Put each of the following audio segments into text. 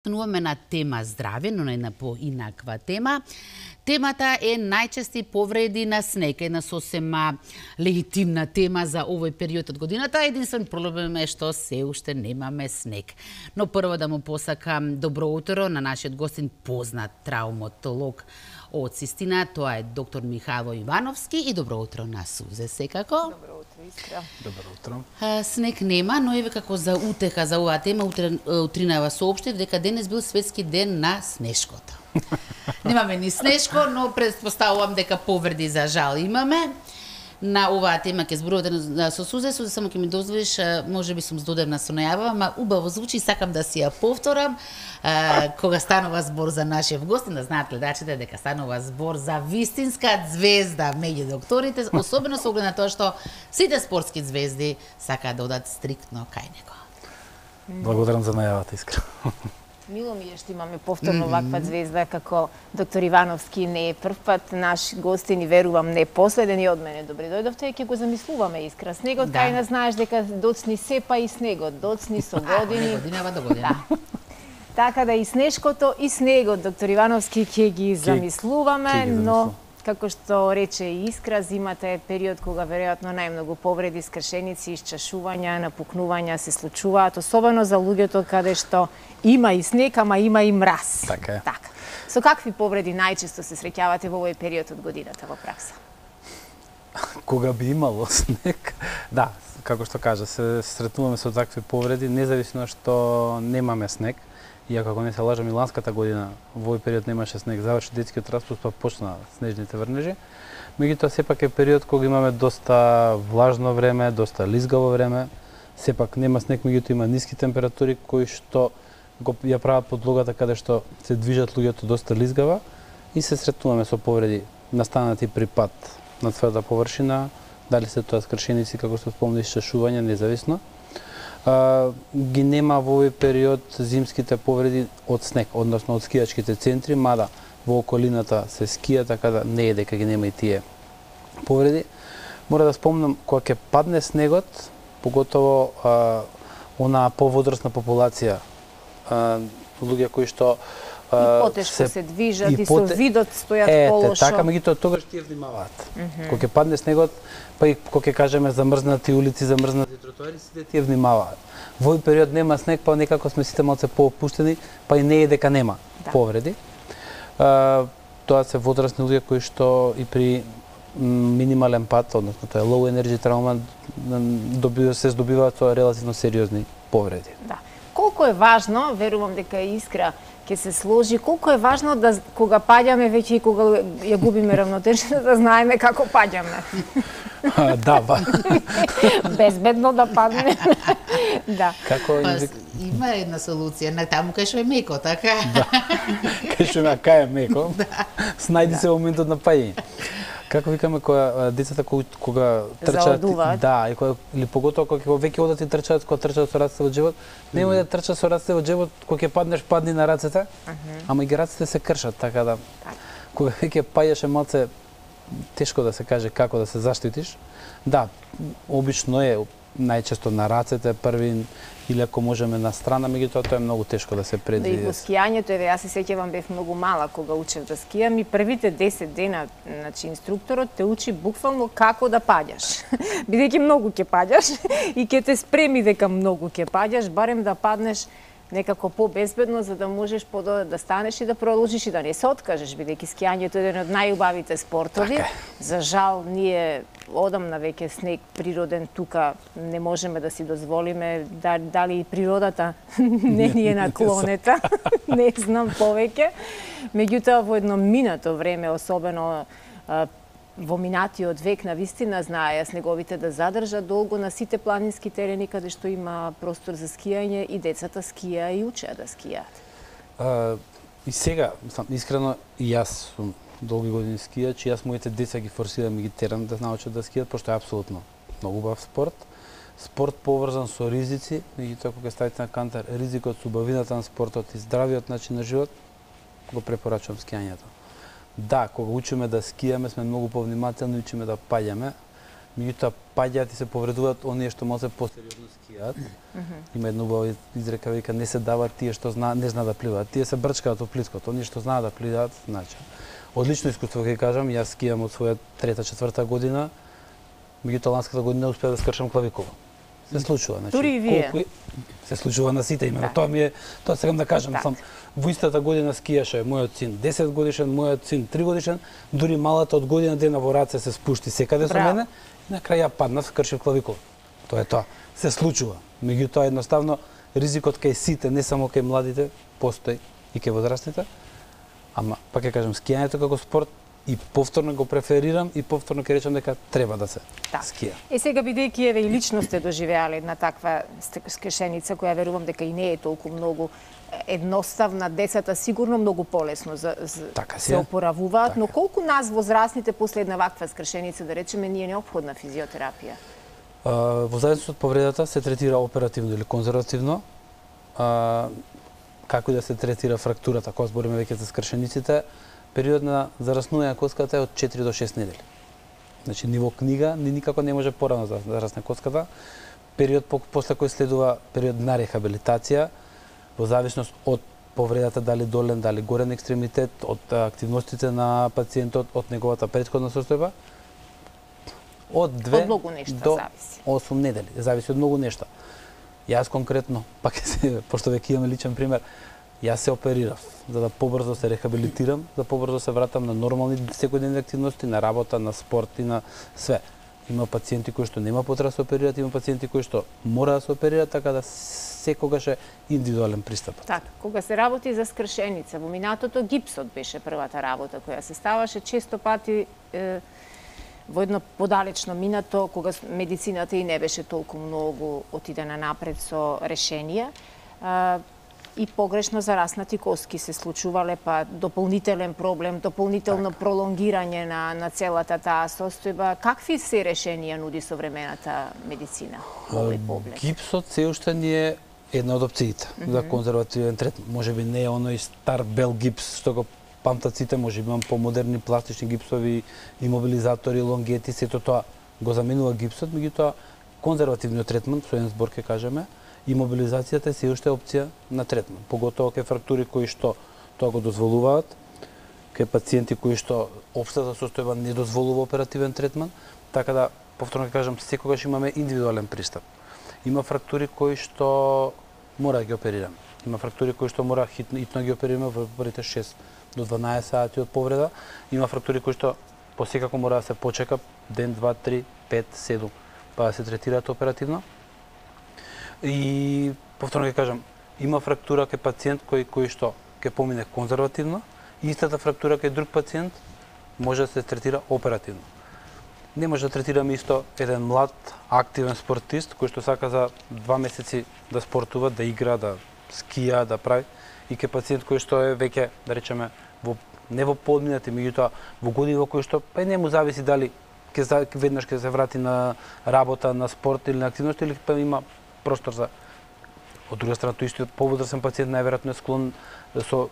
Стануваме на тема здравје, но на една поинаква тема. Темата е најчести повреди на снег, една сосема легитимна тема за овој период од годината. Единствен проблем е што се уште немаме снег. Но прво да му посакам добро утро на нашиот гостин, познат травматолог од Систина, тоа е доктор Михајло Ивановски, и добро утро на Сузе секако. Добро утро, Искра. Добро утро. Снег нема, но еве како за утеха за оваа тема, утринава соопшти дека денес бил светски ден на снешкото. Немаме ни снешко, но предпоставувам дека повреди за жал имаме. На оваа тема ќе зборувате со Сузе, само ќе ми дозволиш, можеби сум здодевна со најава, ама убаво звучи, сакам да си ја повторам. Кога станува збор за нашиот гостин, да знаат гледачите дека станува збор за вистинска звезда меѓу докторите, особено со оглед на тоа што сите спортски звезди сакаат да одат стриктно кај него. Благодарам за најавата, Искра. Мило ми е што имаме повторно ваква звезда како доктор Ивановски. Не е прв пат наш гостин и верувам не последен, и од мене добре дојдовте, ќе го замислуваме, Искра. Снегот, кај нас знаеш дека доцни сепа и снегот, доцни со години. Годинава до година. Така да и снешкото и снегот, доктор Ивановски, ќе ги замислуваме, но како што рече и Искра, зимата е период кога веројатно најмногу повреди, скршеници, исчашувања, напукнувања се случуваат, особено за луѓето каде што има и снег, ама има и мраз. Така е. Така. Со какви повреди најчесто се среќавате во овој период од годината во пракса? Кога би имало снег, да, како што кажа, се сретнуваме со такви повреди, независно што немаме снег. Иако, ако не се лажам, и ланската година во овој период немаше снег, заврши детскиот распуст, па почна снежните врнежи. Меѓутоа, сепак е период кога имаме доста влажно време, доста лизгаво време. Сепак нема снег, меѓутоа има ниски температури кои што ја прават подлогата каде што се движат луѓето доста лизгава и се сретнуваме со повреди настанати при пат на тврда површина, дали се тоа скршеници, како што спомнав, исчашување, независно. Ги нема во овој период зимските повреди од снег, односно од скијачките центри, мада во околината се скија, така да не е дека ги нема и тие повреди. Мора да спомнам, кога ќе падне снегот, поготово онаа поводросна популација, луѓе кои што и потешко се движат, и со видот стојат полошо. Така, меѓутоа тогаш тие внимаваат. Кога ќе падне снегот, па и кога ќе кажеме замрзнати улици, замрзнати тротоари, сите тие внимаваат. Во овој период нема снег, па некако сме сите малце поопуштени, па и не е дека нема повреди. Тоа се возрастни луѓе кои што и при минимален пат, односно тоа е low energy травма, се здобиваат со релативно сериозни повреди. Да. Колку е важно, верувам дека Искра ќе се сложи, колку е важно да кога паѓаме веќе и кога ја губиме равнотежата, да знаеме како паѓаме. Да, безбедно да падне. Да. Како има една солуција, на таму кај што е меко, така? Да. Кај што кај е меко. Снајди се во моментот на паѓање. Како викаме, кога децата кога трчаат, да, или поготово кога веќе одат и трчаат, кога трчаат со рацете во џебот, немој да трчаш со рацете во џебот, кога ќе паднеш, падни на рацете, ама и ги рацете се кршат, така да кога веќе паѓаш е малце тешко да се каже како да се заштитиш. Да, обично е најчесто на рацете први, или ако можеме на страна, меѓутоа тоа е многу тешко да се предвиди. Да, и во скијањето, еве, јас се сеќавам, бев многу мала кога учев да скијам и првите 10 дена, значи инструкторот те учи буквално како да паѓаш. Бидејќи многу ќе паѓаш и ќе те спреми дека многу ќе паѓаш, барем да паднеш некако по-безбедно, за да можеш да станеш и да продолжиш и да не се откажеш, бидејќи скијањето е еден од најубавите спортови. Така. За жал, ние одамна веќе снег природен тука не можеме да си дозволиме, дали и природата не ни е наклонета, не знам повеќе. Меѓутоа, во едно минато време, особено во минатиот век, на вистина знаеја снеговите да задржат долго на сите планински терени каде што има простор за скијање и децата скија и учеа да скијаат. И сега, искрено, и јас сум долги години скијач, и јас моите деца ги форсирам и ги терам да научат да скијат, пошто е апсолутно многу убав спорт. Спорт поврзан со ризици, меѓутоа кога ставите на кантар ризикот со убавината на спортот и здравиот начин на живот, го препорачувам скијањето. Да, кога учиме да скијаме, сме многу повнимателни, учиме да паѓаме. меѓутоа паѓаат и се повредуваат оние што може посериозно скијаат. Има една убава изрека вика не се дават тие што не знаат да пливаат, тие се брчкаат од плиското, оние што знаат да пливаат, значи. Одлично искуство ќе кажам, јас скијам од своја 3-4 година, меѓутоа ланската година успеав да скршам клавикула. Се случува, значи. Дури и вие. Се случува на сите имено. Тоа сакам да кажам, сам во истата година скијаше мојот син 10 годишен, мојот син 3 годишен, дури малата од година дена во раце се спушти секаде со мене и на крај ја паднав, скршив клавикула. Тоа е тоа. Се случува. Меѓутоа едноставно ризикот кај сите, не само кај младите, постои и кај возрастните. Ама пак ќе кажам скијањето како спорт и повторно го преферирам и повторно ќе речам дека треба да се скија. Сега бидејќи еве и лично сте доживеале една таква скршеница која верувам дека и не е толку многу едноставна, децата сигурно многу полесно се опоравуваат, но колку нас возрастните после една ваква скршеница, да речеме, ни е неопходна физиотерапија? Во зависност од повредата се третира оперативно или конзервативно. Како и да се третира фрактурата, кога збориме веќе за скршениците, период на зараснување на коската е од 4 до 6 недели. Значи, ниво книга никако не може порано да зарасне коската. Период после кој следува период на рехабилитација, во зависност од повредата, дали долен, дали горен екстремитет, од активностите на пациентот, од неговата претходна состојба, од 2 до 8 недели. Зависи од многу нешта. Јас конкретно, пошто веќе имаме личен пример, јас се оперирав за да побрзо се рехабилитирам, за да побрзо се вратам на нормални секојдневни активности, на работа, на спорт и на све. Има пациенти кои што нема потреба да се оперираат, има пациенти кои што мора да се оперираат, така да секогаш е индивидуален пристапот. Така, кога се работи за скршеница, во минатото гипсот беше првата работа која се ставаше често пати во едно подалечно минато, кога медицината и не беше толку многу отидена напред со решенија, и погрешно зараснати коски се случувале, па дополнителен проблем, дополнително пролонгирање на целата таа состојба. Какви се решенија нуди современата медицина? Гипсот се уште ни е една од опциите за конзервативен третман. Можеби не е оној стар бел гипс што го памтат сите, може би имам помодерни пластични гипсови, имобилизатори, лонгети, сето тоа го заменува гипсот, меѓутоа конзервативниот третман, со еден збор ќе кажеме, имобилизацијата се уште опција на третман, поготово кај фрактури кои што тоа го дозволуваат, кај пациенти кои што општата состојба не дозволува оперативен третман, така да повторно ќе кажам, секогаш имаме индивидуален пристап. Има фрактури кои што мора да ги оперираме. Има фрактури кои што мора хитно да ги оперираме во првите 6 до 12 сати од повреда. Има фрактури кои што посекако мора да се почека ден, 2, 3, 5, 7, па да се третираат оперативно. И повторно ќе кажам, има фрактура кај пациент кој што ќе помине конзервативно, и истата фрактура кај друг пациент може да се третира оперативно. Не може да третираме исто еден млад, активен спортист кој што сака за 2 месеци да спортува, да игра, да скија, да прави, и кај пациент кој што е веќе, да речеме, не во подминати, меѓутоа во години во кои што па не му зависи дали веднаш ќе се врати на работа, на спорт или на активност, или па има простор за. Од друга страна, тој истиот повозрасен пациент најверојатно е склон со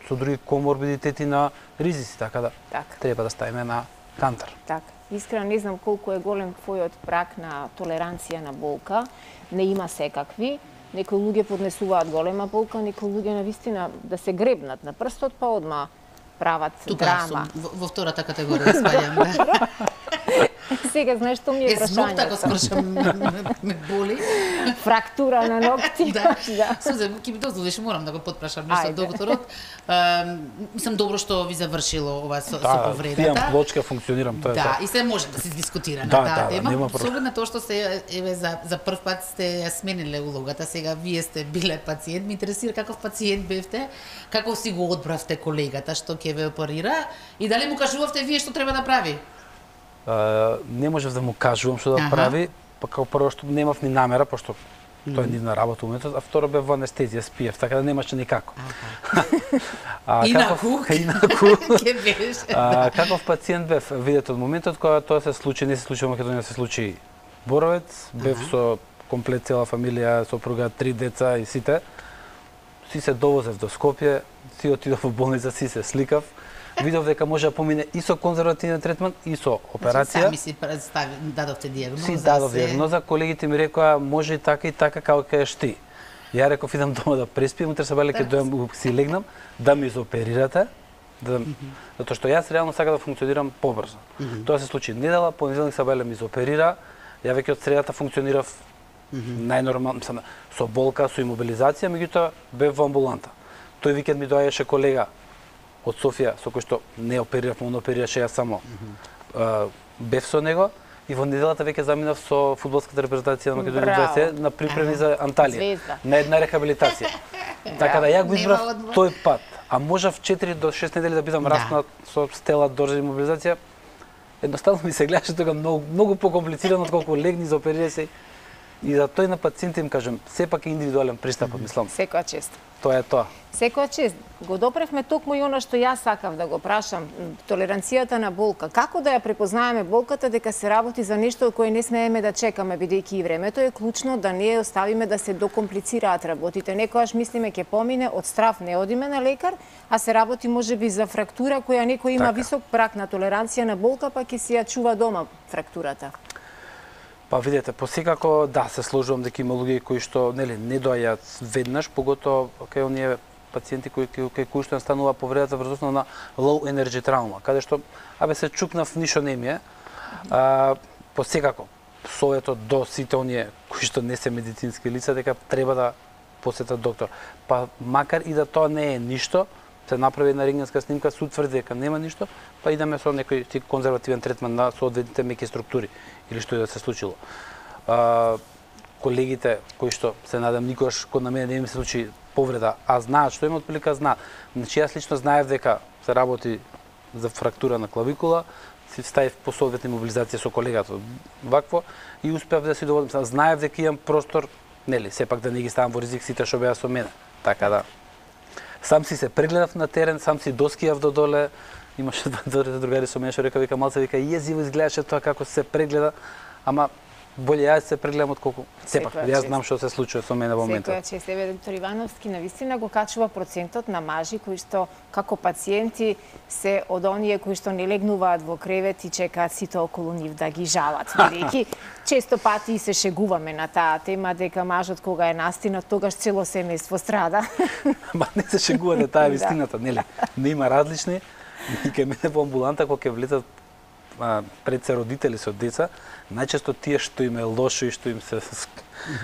други коморбидитети на ризици, така да треба да ставиме на кантар. Така. Искрено не знам колку е голем твојот прак на толеранција на болка. Не има секакви. Некои луѓе поднесуваат голема болка, некои луѓе навистина да се гребнат на прстот, па одма прават драма. Тука сум во втората категорија спаѓам. Сега знаеш што ми е прашањето? Змок така скршам ме боли. Фрактура на ногти. Сузе, ќе ми дозволиш, морам да го потпрашам нешто докторот. Мислам добро што ви завршило ова со повредата. Да, пијам плочка, функционирам, тоа е тоа. Да, и се може да се дискутира на таа тема. Со оглед на тоа што се еве за прв пат сте ја смениле улогата, сега вие сте биле пациент, ме интересира каков пациент бевте, како си го одбравте колегата што ќе ве оперира и дали му кажувавте вие што треба да прави? Не можев да му кажувам што да прави, па како прво што немав ни намера, пошто тоа е нивна работа уметот, а второ бев во анестезија, спиев, така да немаше никако. Инаку? Ке беше. Каков пациент бев? Видете, од моментот кога тоа се случи, не се случи во Македонија, се случи Боровец, бев со комплет цела фамилија, сопруга, 3 деца и сите. Си се довозев до Скопје, си отидов во болница, си се сликав. видов дека може да помине и со конзервативен третман и со операција. Сами си дадовте диагноза. Си дадов диагноза, колегите ми рекоа може и така како кажеш ти. Ја реков идам дома да преспиам, утре сабале ќе дојам си легнам да ми изоперирате, затоа што јас реално сакам да функционирам побрзо. Тоа се случи недела, понеделник сабале ми изоперира, ја веќе од средата функционирав најнормално со болка, со имобилизација, меѓутоа бев во амбуланта. Тој викенд ми доаѓаше колега од Софија со кој што не оперирав, он оперираше, јас само бев со него. И во неделата веќе заминав со фудбалската репрезентација на Македонија 20 на припреми за Анталија, на една рехабилитација. Така да ја го избрав тој пат. А можев 4 до 6 недели да бидам распнат со стела доржа имобилизација. Едноставно ми се гледаше тога многу покомплицирано отколку легни за оперира се. И за тој на пациентите им кажем, сепак е индивидуален пристап, мислам. Секоја чест. Тоа е тоа. Секоја чест. Го допревме токму и она што јас сакав да го прашам, толеранцијата на болка. Како да ја препознаеме болката дека се работи за нешто кое не смееме да чекаме, бидејќи и времето е клучно, да не ја оставиме да се докомплицираат работите. Некојаш мислиме ќе помине, од страв не одиме на лекар, а се работи можеби за фрактура која некој има висок праг на толеранција на болка, па ќе си ја чува дома фрактурата. Па видете, посекако да се сложувам дека има луѓе кои што не доаѓаат веднаш, поготоа кај оние пациенти кои што настанува повредата врз основа на low energy травма, каде што се чукнав, ништо не ми е. Посекако советот до сите оние кои што не се медицински лица дека треба да посетат доктор. Па макар и да тоа не е ништо, се направи една рентгенска снимка, се утврди дека нема ништо, па идеме со некој конзервативен третман на соодветните меки структури или што и да се случило. Колегите кои што се надам никогаш код на мене не ми се случи повреда, а знаат што има отприлика знаат. Значи јас лично знаев дека се работи за фрактура на клавикула, си ставив по соодветна имобилизација со колегата вакво и успеав да си доводам. Знаев дека имам простор, сепак да не ги ставам во ризик сите што беа со мене. Така да сам си се прегледав на терен, сам си доскијав до доле. Имаше другари со мене што река вика малце вика језиво изгледаше тоа како се прегледа, ама боле јас се прегледам отколку сепак јас знам што се случува со мене во моментот. Секоја чест. Доктор Ивановски навистина го качува процентот на мажи кои што како пациенти се од оние кои што не легнуваат во кревет и чекаат сите околу нив да ги жалат. Бидејќи често пати се шегуваме на таа тема дека мажот кога е настинат тогаш цело семејство страда. Ма не се шегувате, таа е вистината, нели? Не има различни. И кај мене во амбуланта кога ќе влезат пред се родители со деца, најчесто тие што им е лошо и што им се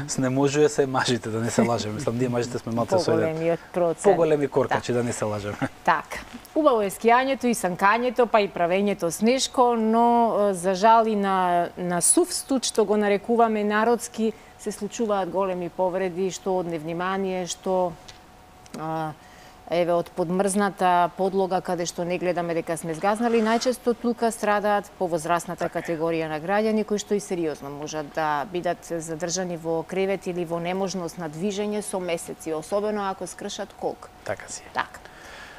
снеможува се мажите, да не се лажеме. Мислам, ние мажите сме малце со еден поголеми коркачи, да не се лажеме. Така. Убаво е скијањето и санкањето, па и правењето снешко, но за жал и на сув студ, што го нарекуваме народски, се случуваат големи повреди, што од невнимание, што од подмрзната подлога каде што не гледаме дека сме згазнали, најчесто тука страдаат повозрасната категорија на граѓани кои што и сериозно можат да бидат задржани во кревет или во неможност на движење со месеци, особено ако скршат колк. Така си. Така.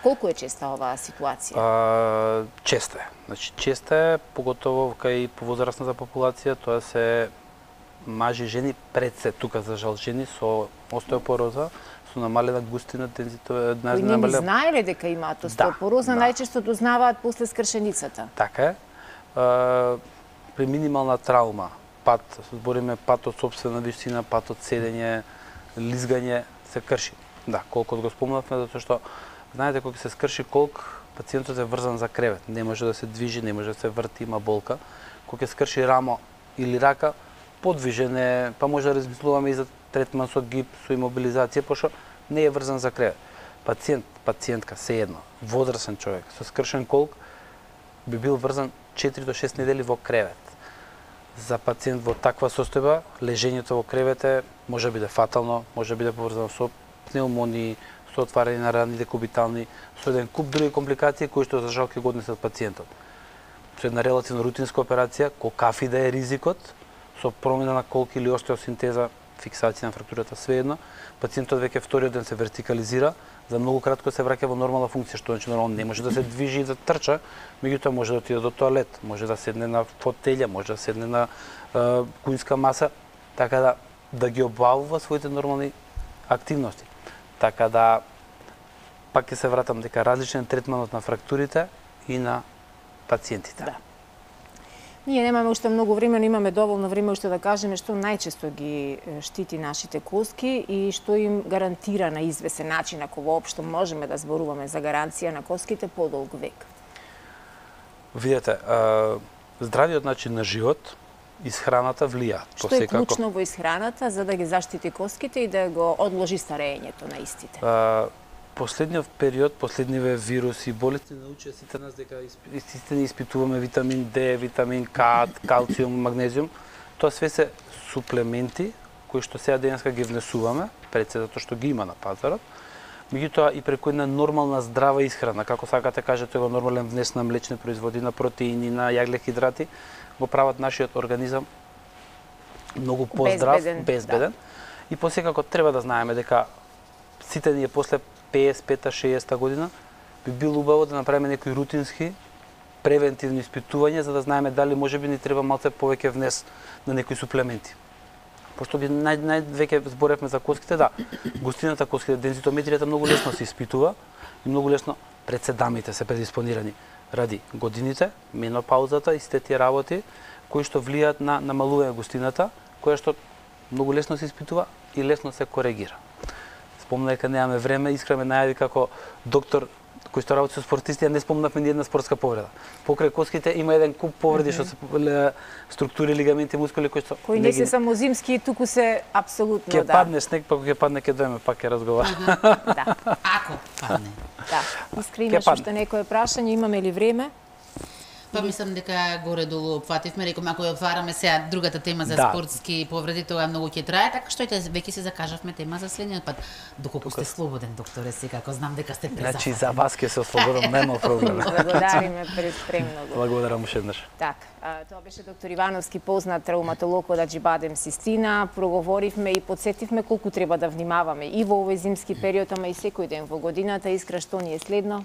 Колку е честа оваа ситуација? Честа е. Значи честа е, поготово кај повозрасната популација, тоа се мажи жени пред се тука за жал жени со остеопороза, со намалена густина, дензитет, кои не ни знаеле дека имаат остеопороза, најчесто дознаваат после скршеницата. Така е. При минимална травма, пат, збориме пат од сопствена висина, пат од седење, лизгање, се крши. Да, колкот го спомнавме, затоа што знаете кога се скрши колк, пациентот е врзан за кревет, не може да се движи, не може да се врти, има болка. Кога ќе скрши рамо или рака, подвижен е, па може да размислуваме и за третман со гип, со имобилизација, пошто не е врзан за кревет. Пациентка, сеедно, возрасен човек, со скршен колк, би бил врзан 4 до 6 недели во кревет. За пациент во таква состојба, лежењето во кревет е, може да биде фатално, може да биде поврзано со пневмонии, со отварање на рани декубитални, со еден куп други компликации кои што за жал ќе го однесат пациентот. Со една релативно рутинска операција, колкафи да е ризикот, со промена на колк или остеосинтеза, фиксација на фрактурата, свеедно, пациентот веќе вториот ден се вертикализира, за многу кратко се враќа во нормална функција, што значи нормално не може да се движи и да трча, меѓутоа може да отиде до тоалет, може да седне на фотелја, може да седне на кујнска маса, така да ги обавува своите нормални активности. Така да, пак ќе се вратам дека различен третманот на фрактурите и на пациентите. Да. Ние немаме уште многу време, но имаме доволно време уште да кажеме што најчесто ги штити нашите коски и што им гарантира на извесен начин, ако воопшто можеме да зборуваме за гаранција на коските, подолг век. Видете, здравиот начин на живот, исхраната влијаат. Што е клучно во исхраната за да ги заштити коските и да го одложи старењето на истите? Последниот период, последниве вируси и болести научија сите нас дека истите не испитуваме витамин D, витамин К, калциум, магнезиум. Тоа све се суплементи кои што сега денеска ги внесуваме, пред се затоа што ги има на пазарот. Меѓутоа и преку една нормална здрава исхрана, како сакате кажете го нормален внес на млечни производи, на протеини, на јаглехидрати, го прават нашиот организам многу поздрав, безбеден. Да. И посекако треба да знаеме дека сите ние после 55-60 година би било убаво да направиме некои рутински превентивни испитувања за да знаеме дали можеби ни треба малце повеќе внес на некои суплементи. Пошто би веќе зборевме за коските, да, густината коските, дензитометријата многу лесно се испитува и многу лесно председамите се предиспонирани ради годините, менопаузата и сите тие работи кои што влијаат на намалување густината, која што многу лесно се испитува и лесно се коригира. Спомна дека немаме време, искрено најави како доктор кој што работи со спортисти, не спомнавме ни една спортска повреда. Покрај коските има еден куп повреди што се структури, лигаменти, мускули кои не се само зимски, туку се апсолутно ќе падне снег, па кога ќе падне ќе дојме пак ќе разговараме. Да. Ако падне. Да. Искри, имаш уште некое прашање, имаме ли време? Па мислам дека горе-долу опфативме, реком ако ја отвараме сега другата тема за спортски повреди, тоа многу ќе трае, така што веќе се закажавме тема за следниот пат. Доколку сте слободен, докторе, сега, ако знам дека сте презафатен. Значи за вас ќе се ослободам, нема проблем. Благодариме премногу. Благодарам уште еднаш. Така, тоа беше доктор Ивановски, познат травматолог од Аџибадем Систина. Проговоривме и подсетивме колку треба да внимаваме и во овој зимски период, ама и секој ден во годината. Искра, што ни е следно?